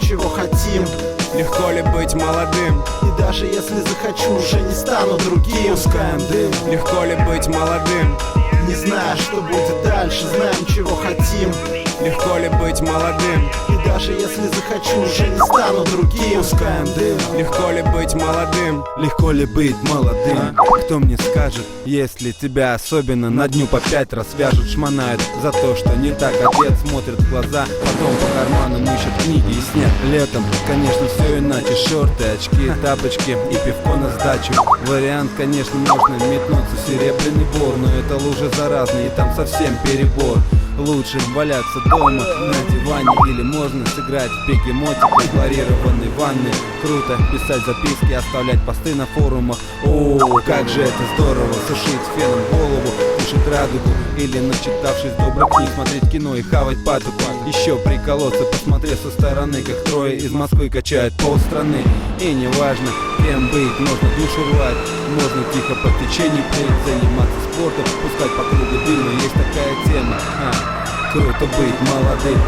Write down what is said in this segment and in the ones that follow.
чего хотим. Легко ли быть молодым? И даже если захочу, уже не стану другим. Пускаем дым. Легко ли быть молодым? Не знаю, что будет дальше, знаем, чего хотим. Легко ли быть молодым? И даже если захочу, уже не стану другим. Пускаем дым. Легко ли быть молодым? Легко ли быть молодым? Кто мне скажет, если тебя особенно на дню по 5 раз свяжут, шмонают за то, что не так одет, смотрят в глаза, потом по карманам ищут книги и снег. Летом, конечно, все иначе: шорты, очки, тапочки и пивко на сдачу. Вариант, конечно, можно метнуться в Серебряный Бор, но это лужа заразная и там совсем перебор. Лучше валяться дома на диване, или можно сыграть в бегемоте хлорированной ванны. Круто писать записки, оставлять посты на форумах. О, как же это здорово, сушить феном голову, слушать радугу, или, начитавшись добрых книг, смотреть кино и хавать патоку. Еще приколоться, посмотреть со стороны, как трое из Москвы качают полстраны. И неважно, кем быть, можно душу рвать, можно тихо по течению плыть, заниматься спортом, пускать по кругу дым. Но есть такая тема, круто быть молодым.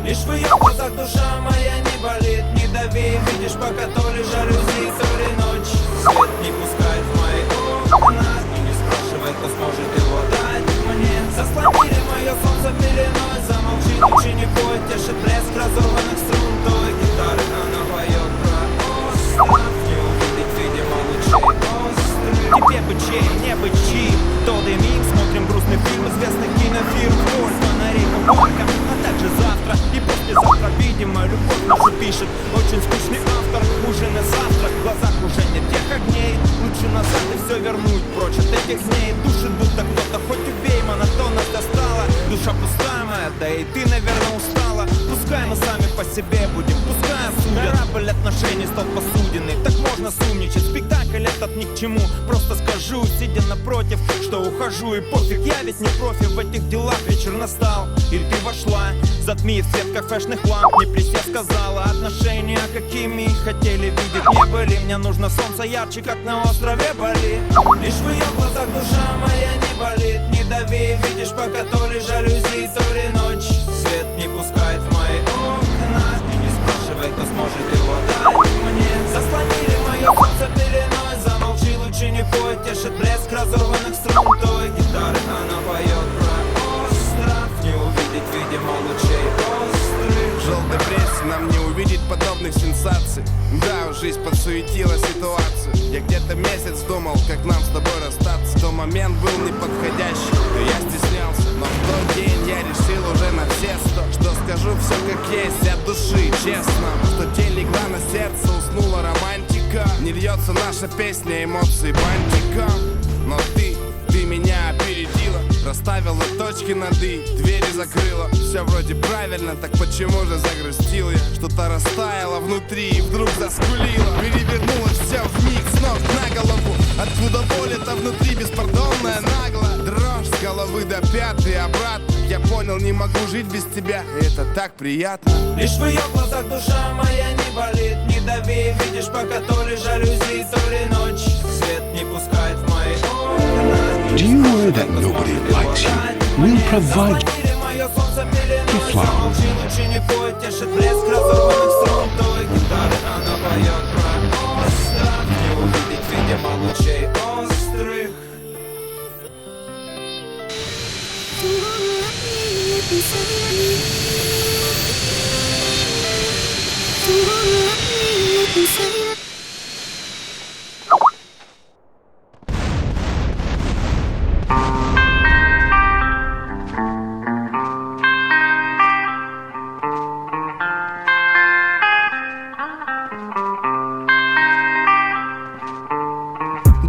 Лишь в ее глазах душа моя не болит. Не дави, видишь, пока то ли жалюзи, то ли ночь. Свет не пускает в мои окна и не спрашивает, кто сможет его дать мне. Заслонили мое солнце пеленой. Замолчи, лучи не пой, тешит блеск разорванных струн той гитары. Она поет про остров. Не увидеть, видимо, лучей острых. Тебе бы чей, не быть чьим. Тот и миг, смотрим грустный фильм известных кинофирм. Вдоль фонарей по паркам, а также завтра и послезавтра. Видимо, любовь нашу пишет очень скучный автор. Ужин и завтрак, в глазах уже нет тех огней. Лучше назад и все вернуть прочь от этих дней. Душит будто кто-то, хоть убей, монотонность достала. Душа пустая моя, да и ты, наверное, устала. Пускай мы сами по себе будем, пускай осудят. Корабль отношений стал посудиной, так можно сумничать. Спектакль этот ни к чему, просто скажу, сидя напротив, что ухожу и пофиг. Я ведь не профи в этих делах, вечер настал. Или ты вошла, затмив свет кафешных ламп. Не при всех сказала, отношения какими хотели видеть не были. Мне нужно солнце ярче, как на острове Бали. Лишь в ее глазах душа моя не болит. Не дави, видишь, пока то ли жалюзи, то ли ночь. Свет не пускает в мои окна и не спрашивай, кто сможет его дать мне. Заслонили мое солнце пеленой. Замолчи, лучи не пой, тешит блеск разорванных струн той гитары. Она поет про остров. Не увидеть, видимо, лучей острых. В желтой прессе нам не увидеть подобных сенсаций. Да, жизнь подсуетила ситуацию. Я где-то месяц думал, как нам с тобой расстаться. То момент был неподходящий, да я стеснялся. Но в тот день я решил уже на все 100, что скажу все как есть, от души, честно. Что тень легла на сердце, уснула романтика. Не льется наша песня, эмоции бантиком. Но ты меня опередила, расставила точки над «и», двери закрыла. Все вроде правильно, так почему же загрустил я? Что-то растаяло внутри и вдруг заскулило. Перевернулось все вмиг с ног на голову. Откуда боль-то внутри беспардонная, нагло. Дрожь с головы до пят и обратно. Я понял, не могу жить без тебя, и это так приятно. Лишь в ее глазах душа моя не болит. Не дави, видишь, пока то ли жалюзи, то ли ночь. Свет не пускает в мои окна. Do you know that nobody likes you? We'll provide you flowers.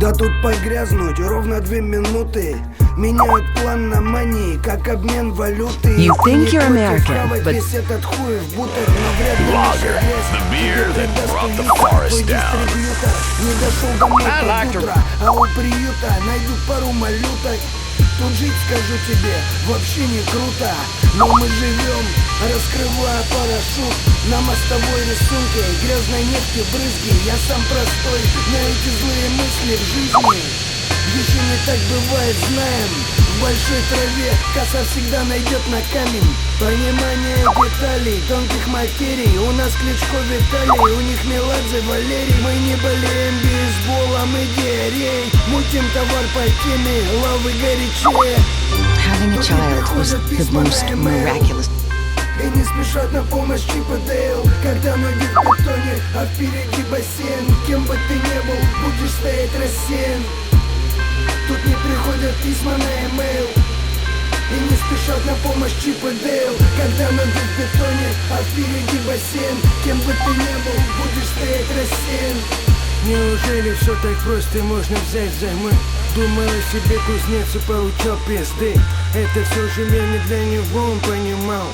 Да тут погрязнуть ровно 2 минуты. Меняют план на мании, как обмен валюты. You think you're American, but весь этот хуй в бутах, но вряд ли Lager, the beer that brought the forest down. Не дошел домой под утро, а у приюта найду пару малюток. Тут жить, скажу тебе, вообще не круто. Но мы живем, раскрывая парашют. На мостовой рисунке грязной нефти брызги. Я сам простой, на эти злые мысли в жизни еще не так бывает, знаем. В большой траве коса всегда найдет на камень. Понимание деталей, тонких материй. У нас Кличко Виталий, у них Меладзе Валерий. Мы не болеем бейсболом и диарей. Мутим товар по теме, лавы горячее. Having a child was the most miraculous. И не спешат на помощь Чип и Дейл, когда ноги в бетоне, а впереди бассейн. Кем бы ты ни был, будешь стоять рассеян. Тут не приходят письма на e-mail. И не спешат на помощь Чип и Дейл, когда ноги в бетоне, а впереди бассейн. Кем бы ты ни был, будешь стоять рассеян. Неужели все так просто можно взять взаймы? Думал о себе кузнец и получал пизды. Это все же не для него, он понимал.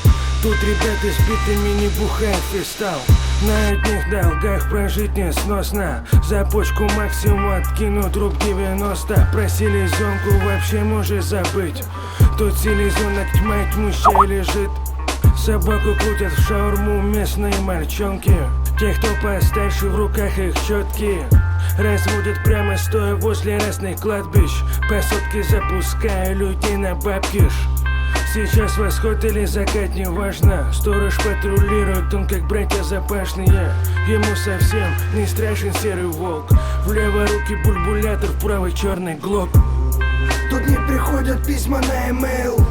Тут ребята с битами не бухают фристайл. На одних долгах прожить несносно. За почку максимум откину труп 90. Про селезенку вообще можешь забыть. Тут селезенок тьма и тьмущая лежит. Собаку крутят в шаурму местные мальчонки. Те, кто постарше, в руках их щетки. Разводят прямо стоя возле разных кладбищ. По сотке запуская людей на бабкиш. Сейчас восход или закат, неважно. Сторож патрулирует, он как братья запашные. Ему совсем не страшен серый волк. В левой руке бульбулятор, в правой черный глок. Тут не приходят письма на e-mail.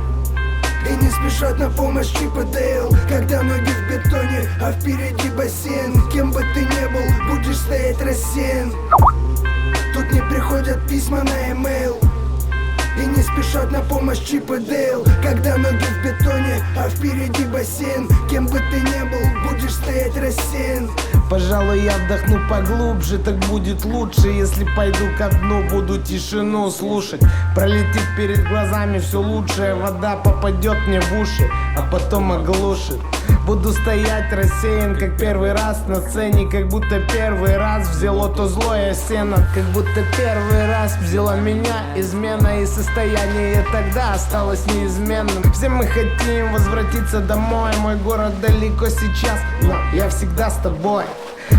И не спешат на помощь Чип и Дейл, когда ноги в бетоне, а впереди бассейн. Кем бы ты ни был, будешь стоять рассеян. Тут не приходят письма на e-mail. И не спешат на помощь Чип и Дейл, когда ноги в бетоне, а впереди бассейн. Кем бы ты ни был, будешь стоять рассеян. Пожалуй, я вдохну поглубже, так будет лучше. Если пойду ко дну, буду тишину слушать. Пролетит перед глазами все лучшее. Вода попадет мне в уши, а потом оглушит. Буду стоять рассеян, как первый раз на сцене. Как будто первый раз взяло то злое сено. Как будто первый раз взяла меня измена. И состояние тогда осталось неизменным. Все мы хотим возвратиться домой. Мой город далеко сейчас, но я всегда с тобой.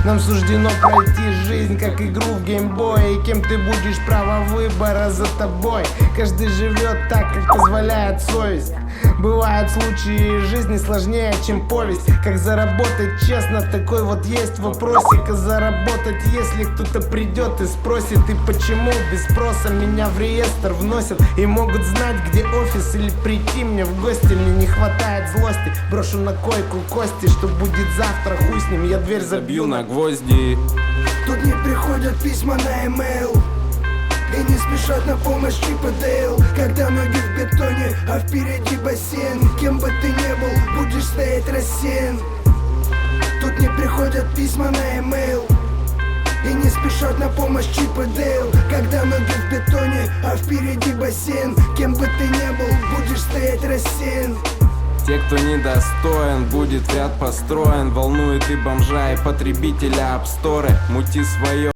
Нам суждено пройти жизнь, как игру в геймбой. И кем ты будешь, право выбора за тобой. Каждый живет так, как позволяет совесть. Бывают случаи жизни сложнее, чем повесть. Как заработать честно, такой вот есть вопросик. А заработать, если кто-то придет и спросит: и почему без спроса меня в реестр вносят? И могут знать, где офис, или прийти мне в гости. Мне не хватает злости, брошу на койку кости. Что будет завтра, хуй с ним, я дверь забью на гвозди. Тут не приходят письма на e-mail. И не спешат на помощь Чип и Дейл, когда ноги в бетоне, а впереди бассейн. Кем бы ты ни был, будешь стоять рассеян. Тут не приходят письма на e-mail. И не спешат на помощь Чип и Дейл, когда ноги в бетоне, а впереди бассейн. Кем бы ты ни был, будешь стоять рассеян. Те, кто недостоин, будет ряд построен. Волнует и бомжа, и потребителя апсторы. Мути свое.